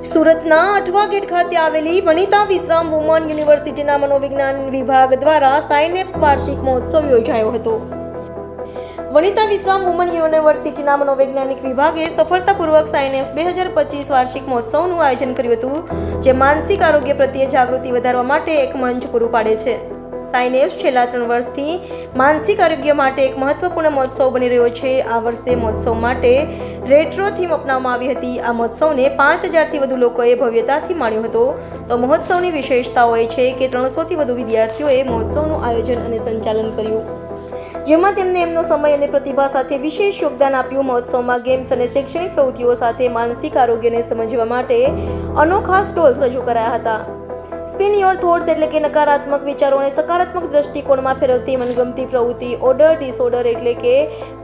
સુરતના અઠવા ગેટ ખાતે આવેલી વનિતા વિશ્રામ વુમન યુનિવર્સિટીના મનોવિજ્ઞાન વિભાગ દ્વારા સાયનેપ્સ વાર્ષિક મહોત્સવ યોજાયો હતો। વનિતા વિશ્રામ વુમન યુનિવર્સિટીના મનોવૈજ્ઞાનિક વિભાગે સફળતાપૂર્વક સાયનેપ્સ 2025 વાર્ષિક મહોત્સવનું આયોજન કર્યું હતું, જે માનસિક આરોગ્ય પ્રત્યે જાગૃતિ વધારવા માટે એક મંચ પૂરું પાડે છે। સાયનેપ્સ છેલ્લા 3 વર્ષથી માનસિક આરોગ્ય માટે એક મહત્વપૂર્ણ મહોત્સવ બની રહ્યો છે। આ વર્ષે મહોત્સવ માટે રેટ્રો થીમ અપનાવવામાં આવી હતી। આ મહોત્સવને 5000થી વધુ લોકોએ ભવ્યતાથી માણ્યો હતો। તો મહોત્સવની વિશેષતાઓ એ છે કે 300થી વધુ વિદ્યાર્થીઓએ મહોત્સવનું આયોજન અને સંચાલન કર્યું, જેમાં તેમને એમનો સમય અને પ્રતિભા સાથે વિશેષ યોગદાન આપ્યું। મહોત્સવમાં ગેમ્સ અને શૈક્ષણિક પ્રવૃત્તિઓ સાથે માનસિક આરોગ્યને સમજવા માટે અનોખા સ્ટોલ્સ રજૂ કરાયા હતા। સ્પિન યોર થોટ્સ એટલે કે નકારાત્મક વિચારોને સકારાત્મક દ્રષ્ટિકોણમાં ફેરવતી મનગમતી પ્રવૃત્તિ, ઓર્ડર ડિસઓર્ડર એટલે કે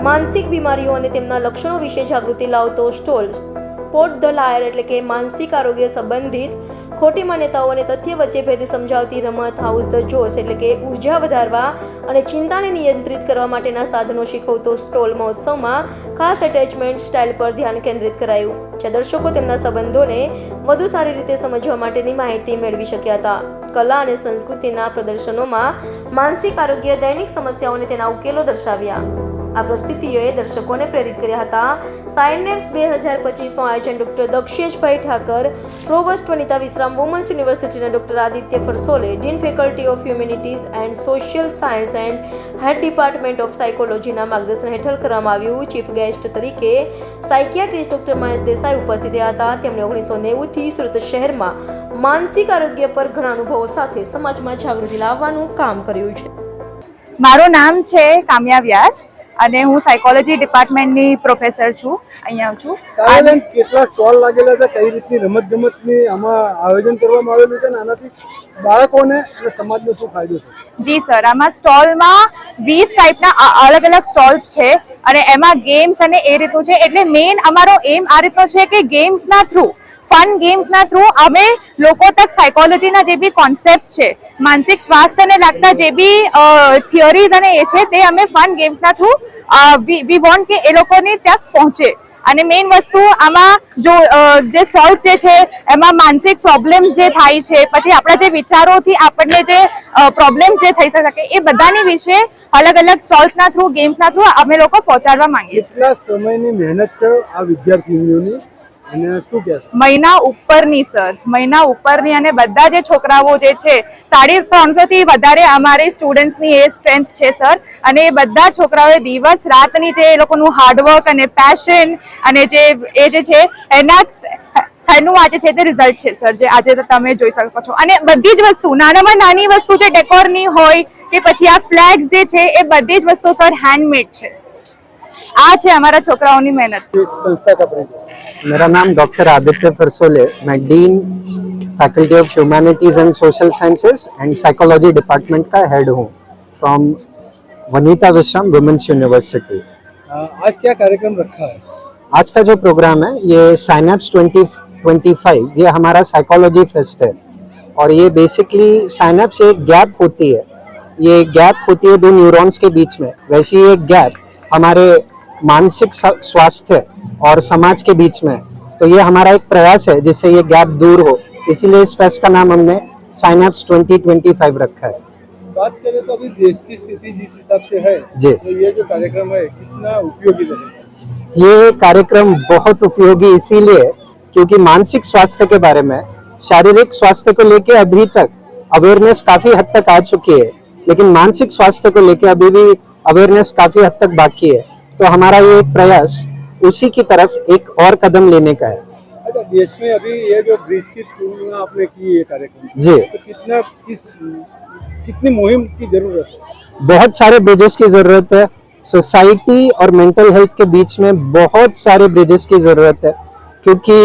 માનસિક બીમારીઓ અને તેમના લક્ષણો વિશે જાગૃતિ લાવતો સ્ટોલ, સ્પોટ ધ લાયર એટલે કે માનસિક આરોગ્ય સંબંધિત ખોટી માન્યતાઓ અને તથ્ય વચ્ચે ભેદ સમજાવતી રમત, હાઉસ ધ જોશ એટલે કે ઉર્જા વધારવા અને ચિંતાને નિયંત્રિત કરવા માટેના સાધનો શીખવતો સ્ટોલ। મહોત્સવમાં ખાસ એટેચમેન્ટ સ્ટાઇલ પર ધ્યાન કેન્દ્રિત કરાયું, જ્યાં દર્શકો તેમના સંબંધોને વધુ સારી રીતે સમજવા માટેની માહિતી મેળવી શક્યા હતા। કલા અને સંસ્કૃતિના પ્રદર્શનોમાં માનસિક આરોગ્ય દૈનિક સમસ્યાઓ અને તેના ઉકેલો દર્શાવ્યા। આ પ્રસ્તુતિઓએ દર્શકોને પ્રેરિત કર્યા હતા। સાયનેપ્સ 2025નું આયોજન ડોક્ટર દક્ષેશભાઈ ઠાકર, પ્રોવોસ્ટ વનિતા વિશ્રામ વુમન્સ યુનિવર્સિટીના doctor Aditya Farsole, dean faculty of humanities and social science and head department of સાયકોલોજીના માર્ગદર્શન હેઠળ કરવામાં આવ્યું। ચીફ ગેસ્ટ તરીકે સાયકિયાટ્રિસ્ટ ડોક્ટર મહેશ દેસાઈ ઉપસ્થિત રહ્યા હતા। તેમણે 1990થી સુરત શહેરમાં માનસિક આરોગ્ય પર ઘણા અનુભવો સાથે સમાજમાં જાગૃતિ લાવવાનું કામ કર્યું છે। મારું નામ છે કામ્યા વ્યાસ અને હું સાયકોલોજી ડિપાર્ટમેન્ટની પ્રોફેસર છું, અહીંયા છું। કાલે કેટલા સ્ટોલ લાગેલા છે, કઈ રીતની રમતગમતની આમાં આયોજન કરવામાં આવેલું છે અને આનાથી બાળકોને અને સમાજને શું ફાયદો થશે? જી સર, આમાં સ્ટોલમાં 20 ટાઈપના અલગ અલગ સ્ટોલ્સ છે અને એમાં ગેમ્સ અને એ રીતનું છે। એટલે મેઇન અમારો એમ આ રીતનો છે કે ગેમ્સના થ્રુ, ફન ગેમ્સના થ્રુ અમે લોકો તક સાયકોલોજીના જે બી કોન્સેપ્ટ છે, માનસિક સ્વાસ્થ્યને લાગતા જે બી થિયરીઝ અને એ છે તે અમે ફન ગેમ્સના થ્રુ વી વોન્ટ કે એ લોકોને ત્યાં પહોંચે। અને મેઇન વસ્તુ આમાં જો જે સ્ટોલ્સ જે છે એમાં માનસિક પ્રોબ્લેમ્સ જે થાય છે, પછી આપણા જે વિચારોથી આપણને જે પ્રોબ્લેમ્સ જે થઈ શકે એ બધાની વિશે અલગ અલગ સ્ટોલ્સના થ્રુ, ગેમ્સના થ્રુ અમે લોકો પહોંચાડવા માંગીએ છીએ। કેટલા સમયની મહેનત છે આ વિદ્યાર્થીઓની અને શું કહેશો? મહિના ઉપરની સર, મહિના ઉપરની, અને બધા જે છોકરાઓ જે છે 350 થી વધારે અમારી સ્ટુડન્ટ્સની એ સ્ટ્રેન્થ છે સર। અને એ બધા છોકરાઓએ દિવસ રાતની જે એ લોકોનું હાર્ડવર્ક અને પેશન અને જે એ જે છે એનું આજે છે તે રિઝલ્ટ છે સર, જે આજે તમે જોઈ શકો છો। અને બધી જ વસ્તુ, નાનામાં નાની વસ્તુ જે ડેકોરની હોય કે પછી આ ફ્લેગ્સ જે છે એ બધી જ વસ્તુ સર હેન્ડમેડ છે। આ છે हमारा છોકરાઓની મહેનત। संस्था का परिचय? मेरा नाम डॉक्टर आदित्य फरसोले, मैं dean faculty of humanities and social sciences and psychology department का हेड हूँ फ्रॉम वनिता विश्राम वुमेन्स यूनिवर्सिटी। आज क्या कार्यक्रम रखा है? आज का जो प्रोग्राम है ये साइनेप्स 2025, ये हमारा साइकोलॉजी फेस्ट है और ये बेसिकली साइनेप्स एक गैप होती है, ये गैप होती है दो न्यूरॉन्स के बीच में, वैसी एक गैप हमारे मानसिक स्वास्थ्य और समाज के बीच में। तो ये हमारा एक प्रयास है जिससे ये गैप दूर हो, इसीलिए इस फेस्ट का नाम हमने साइनेप्स 2025 रखा है। बात करें तो अभी देश की स्थिति जिस हिसाब से है जी, तो ये जो कार्यक्रम है कितना उपयोगी रहेगा? ये कार्यक्रम बहुत उपयोगी इसीलिए क्योंकि मानसिक स्वास्थ्य के बारे में, शारीरिक स्वास्थ्य को लेके अभी तक अवेयरनेस काफी हद तक आ चुकी है, लेकिन मानसिक स्वास्थ्य को लेके अभी भी अवेयरनेस काफी हद तक बाकी है। तो हमारा ये एक प्रयास उसी की तरफ एक और कदम लेने का है। अच्छा, देश में अभी ये जो ब्रिज की तुलना आपने की ये कार्यक्रम जी, तो कितनी मुहिम की जरूरत है? बहुत सारे ब्रिजेस की जरूरत है। सोसाइटी और मेंटल हेल्थ के बीच में बहुत सारे ब्रिजेस की जरूरत है, क्योंकि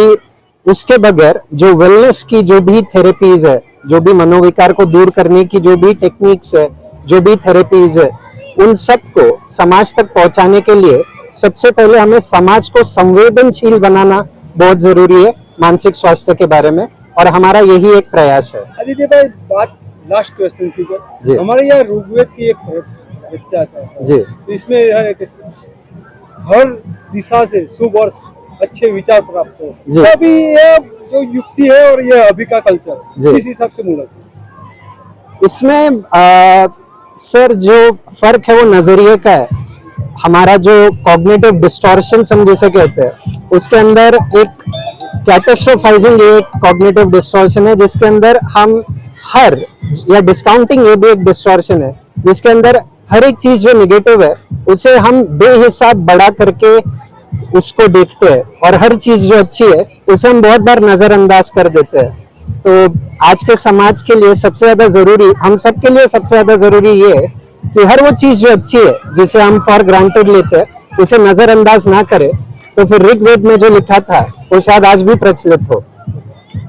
उसके बगैर जो वेलनेस की जो भी थेरेपीज है, जो भी मनोविकार को दूर करने की जो भी टेक्निक्स है, जो भी थेरेपीज है, उन सब को समाज तक पहुंचाने के लिए सबसे पहले हमें समाज को संवेदनशील बनाना बहुत जरूरी है मानसिक स्वास्थ्य के बारे में, और हमारा यही एक प्रयास है। आदित्य भाई, बात लास्ट क्वेश्चन की जी। हमारे यहाँ ऋग्वेद की एक बच्चा था जी, तो इसमें है कि हर दिशा से शुभ और अच्छे विचार प्राप्त हो। जी। तो अभी ये जो युक्ति है और ये अभी का कल्चर जी। किस हिसाब से मूलक है? इसमें सर जो फर्क है वो नजरिए का है। हमारा जो कॉग्निटिव डिस्टॉर्शन हम जिसे कहते हैं, उसके अंदर एक कैटास्ट्रोफाइजिंग ये एक कॉग्निटिव डिस्टॉर्शन है, जिसके अंदर हम हर या डिस्काउंटिंग ये भी एक डिस्टॉर्शन है, जिसके अंदर हर एक चीज जो निगेटिव है उसे हम बेहिसाब बड़ा करके उसको देखते हैं, और हर चीज जो अच्छी है उसे हम बहुत बार नजरअंदाज कर देते हैं। तो आज के समाज के लिए सबसे ज्यादा जरूरी, हम सबके लिए सबसे ज्यादा जरूरी ये है कि हर वो चीज जो अच्छी है जिसे हम फॉर ग्रांटेड लेते हैं उसे नजरअंदाज ना करें। तो फिर ऋग्वेद में जो लिखा था वो शायद आज भी प्रचलित हो।